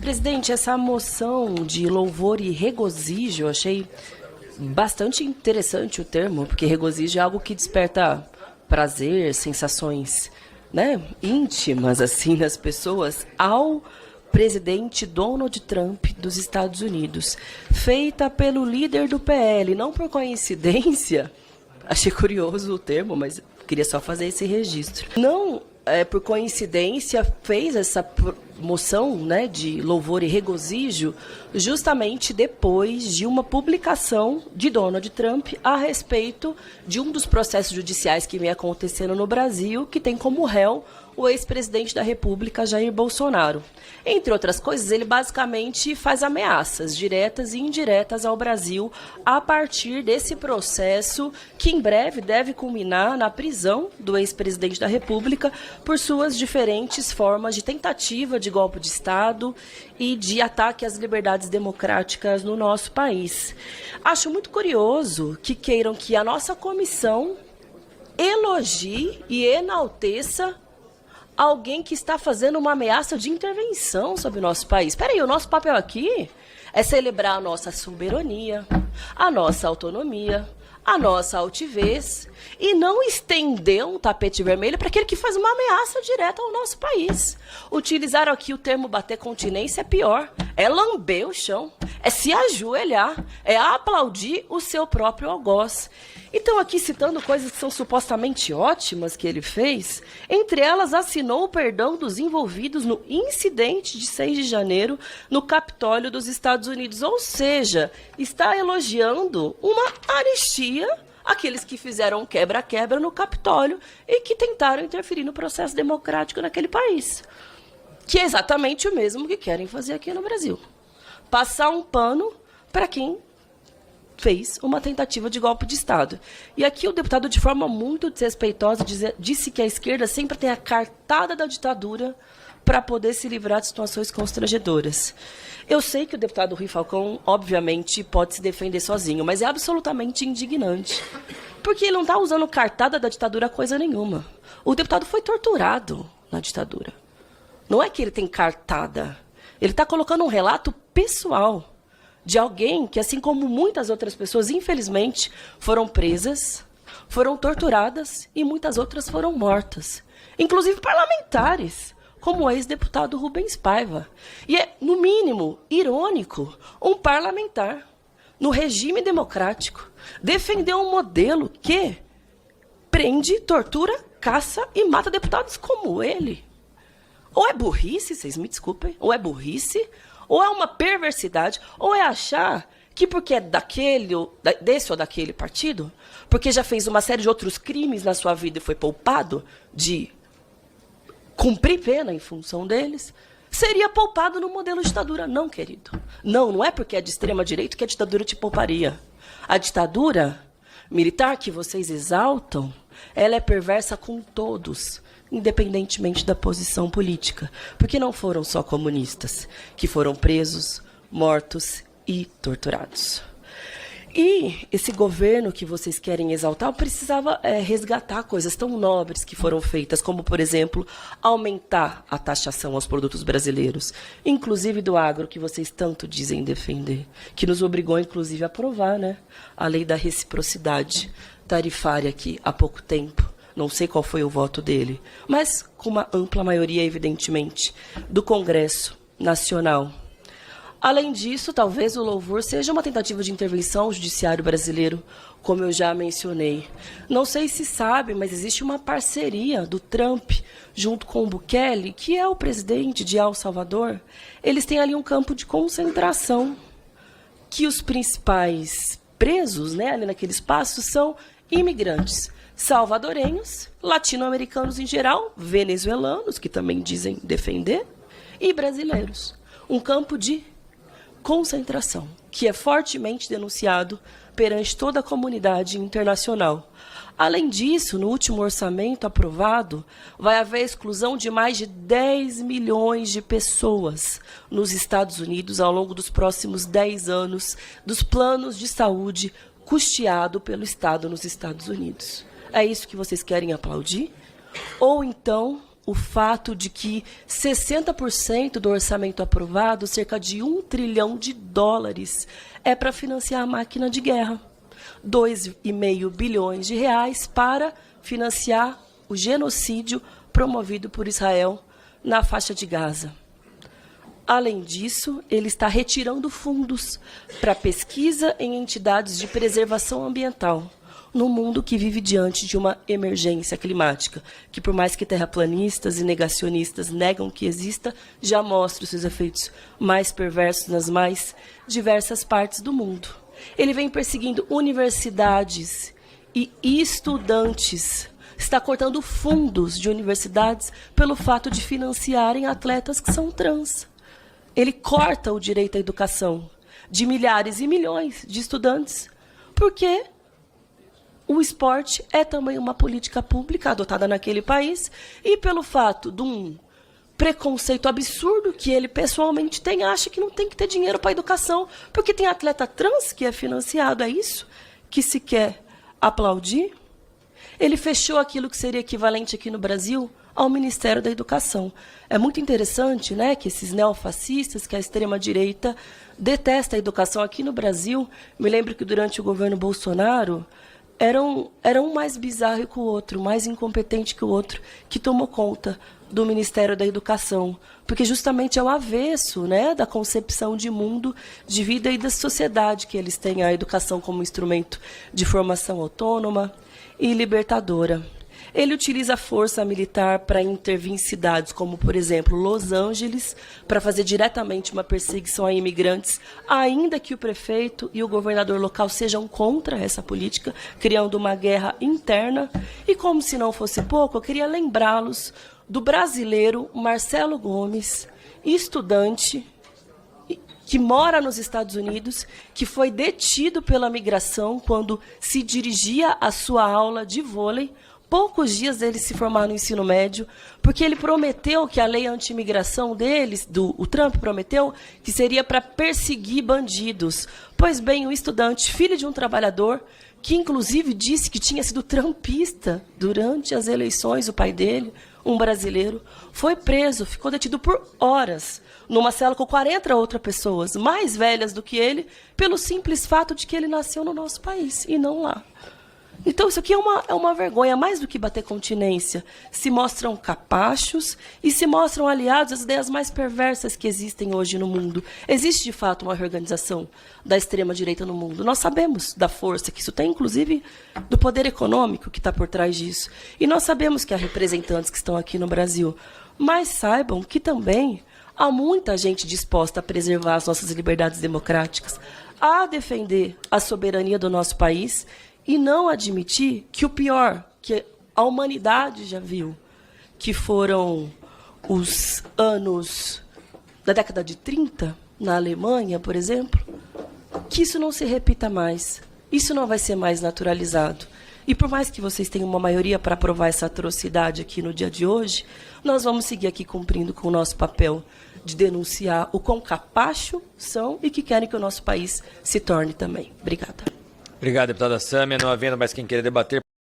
Presidente, essa moção de louvor e regozijo, eu achei bastante interessante o termo, porque regozijo é algo que desperta prazer, sensações, né, íntimas assim nas pessoas, ao presidente Donald Trump dos Estados Unidos, feita pelo líder do PL, não por coincidência, achei curioso o termo, mas queria só fazer esse registro. Não por coincidência, fez essa moção, né, de louvor e regozijo justamente depois de uma publicação de Donald Trump a respeito de um dos processos judiciais que vem acontecendo no Brasil, que tem como réu o ex-presidente da República, Jair Bolsonaro. Entre outras coisas, ele basicamente faz ameaças diretas e indiretas ao Brasil a partir desse processo que em breve deve culminar na prisão do ex-presidente da República por suas diferentes formas de tentativa de golpe de Estado e de ataque às liberdades democráticas no nosso país. Acho muito curioso que queiram que a nossa comissão elogie e enalteça alguém que está fazendo uma ameaça de intervenção sobre o nosso país. Espera aí, o nosso papel aqui é celebrar a nossa soberania, a nossa autonomia, a nossa altivez e não estender um tapete vermelho para aquele que faz uma ameaça direta ao nosso país. Utilizar aqui o termo bater continência é pior, é lamber o chão, é se ajoelhar, é aplaudir o seu próprio algoz. Então, aqui citando coisas que são supostamente ótimas que ele fez, entre elas assinou o perdão dos envolvidos no incidente de 6 de janeiro no Capitólio dos Estados Unidos. Ou seja, está elogiando uma anistia àqueles que fizeram quebra-quebra no Capitólio e que tentaram interferir no processo democrático naquele país. Que é exatamente o mesmo que querem fazer aqui no Brasil. Passar um pano para quem fez uma tentativa de golpe de Estado. E aqui o deputado, de forma muito desrespeitosa, disse que a esquerda sempre tem a cartada da ditadura para poder se livrar de situações constrangedoras. Eu sei que o deputado Rui Falcão, obviamente, pode se defender sozinho, mas é absolutamente indignante. Porque ele não está usando cartada da ditadura coisa nenhuma. O deputado foi torturado na ditadura. Não é que ele tem cartada. Ele está colocando um relato pessoal de alguém que, assim como muitas outras pessoas, infelizmente, foram presas, foram torturadas e muitas outras foram mortas. Inclusive parlamentares, como o ex-deputado Rubens Paiva. E é, no mínimo, irônico, um parlamentar, no regime democrático, defender um modelo que prende, tortura, caça e mata deputados como ele. Ou é burrice, vocês me desculpem, ou é burrice, ou é uma perversidade, ou é achar que porque é desse ou daquele partido, porque já fez uma série de outros crimes na sua vida e foi poupado de cumprir pena em função deles, seria poupado no modelo ditadura. Não, querido. Não é porque é de extrema-direita que a ditadura te pouparia. A ditadura militar que vocês exaltam, ela é perversa com todos, independentemente da posição política, porque não foram só comunistas que foram presos, mortos e torturados. E esse governo que vocês querem exaltar precisava resgatar coisas tão nobres que foram feitas, como, por exemplo, aumentar a taxação aos produtos brasileiros, inclusive do agro, que vocês tanto dizem defender, que nos obrigou, inclusive, a aprovar, né, a lei da reciprocidade tarifária aqui há pouco tempo. Não sei qual foi o voto dele, mas com uma ampla maioria, evidentemente, do Congresso Nacional. Além disso, talvez o louvor seja uma tentativa de intervenção ao judiciário brasileiro, como eu já mencionei. Não sei se sabe, mas existe uma parceria do Trump junto com o Bukele, que é o presidente de El Salvador. Eles têm ali um campo de concentração, que os principais presos, né, ali naquele espaço são imigrantes salvadorenhos, latino-americanos em geral, venezuelanos, que também dizem defender, e brasileiros. Um campo de concentração, que é fortemente denunciado perante toda a comunidade internacional. Além disso, no último orçamento aprovado, vai haver a exclusão de mais de 10 milhões de pessoas nos Estados Unidos ao longo dos próximos 10 anos dos planos de saúde custeado pelo Estado nos Estados Unidos. É isso que vocês querem aplaudir? Ou então o fato de que 60% do orçamento aprovado, cerca de US$ 1 trilhão, é para financiar a máquina de guerra. 2,5 bilhões de reais para financiar o genocídio promovido por Israel na faixa de Gaza. Além disso, ele está retirando fundos para pesquisa em entidades de preservação ambiental, no mundo que vive diante de uma emergência climática, que por mais que terraplanistas e negacionistas negam que exista, já mostra os seus efeitos mais perversos nas mais diversas partes do mundo. Ele vem perseguindo universidades e estudantes, está cortando fundos de universidades pelo fato de financiarem atletas que são trans. Ele corta o direito à educação de milhares e milhões de estudantes, porque o esporte é também uma política pública adotada naquele país, e pelo fato de um preconceito absurdo que ele pessoalmente tem, acha que não tem que ter dinheiro para a educação, porque tem atleta trans que é financiado, é isso que se quer aplaudir? Ele fechou aquilo que seria equivalente aqui no Brasil ao Ministério da Educação. É muito interessante, né, que esses neofascistas, que a extrema-direita detesta a educação aqui no Brasil. Me lembro que durante o governo Bolsonaro era um mais bizarro que o outro, mais incompetente que o outro, que tomou conta do Ministério da Educação, porque justamente é o avesso, né, da concepção de mundo, de vida e da sociedade que eles têm a educação como instrumento de formação autônoma e libertadora. Ele utiliza a força militar para intervir em cidades como, por exemplo, Los Angeles, para fazer diretamente uma perseguição a imigrantes, ainda que o prefeito e o governador local sejam contra essa política, criando uma guerra interna. E como se não fosse pouco, eu queria lembrá-los do brasileiro Marcelo Gomes, estudante que mora nos Estados Unidos, que foi detido pela migração quando se dirigia à sua aula de vôlei, poucos dias dele se formar no ensino médio, porque ele prometeu que a lei anti-imigração deles, o Trump prometeu, que seria para perseguir bandidos. Pois bem, o estudante, filho de um trabalhador, que inclusive disse que tinha sido trumpista durante as eleições, o pai dele, um brasileiro, foi preso, ficou detido por horas, numa cela com 40 outras pessoas, mais velhas do que ele, pelo simples fato de que ele nasceu no nosso país e não lá. Então, isso aqui é uma vergonha, mais do que bater continência. Se mostram capachos e se mostram aliados às ideias mais perversas que existem hoje no mundo. Existe, de fato, uma reorganização da extrema-direita no mundo. Nós sabemos da força que isso tem, inclusive do poder econômico que está por trás disso. E nós sabemos que há representantes que estão aqui no Brasil. Mas saibam que também há muita gente disposta a preservar as nossas liberdades democráticas, a defender a soberania do nosso país e não admitir que o pior que a humanidade já viu, que foram os anos da década de 30, na Alemanha, por exemplo, que isso não se repita mais. Isso não vai ser mais naturalizado. E por mais que vocês tenham uma maioria para aprovar essa atrocidade aqui no dia de hoje, nós vamos seguir aqui cumprindo com o nosso papel de denunciar o quão capacho são e que querem que o nosso país se torne também. Obrigada. Obrigado, deputada Sâmia. Não havendo mais quem queira debater,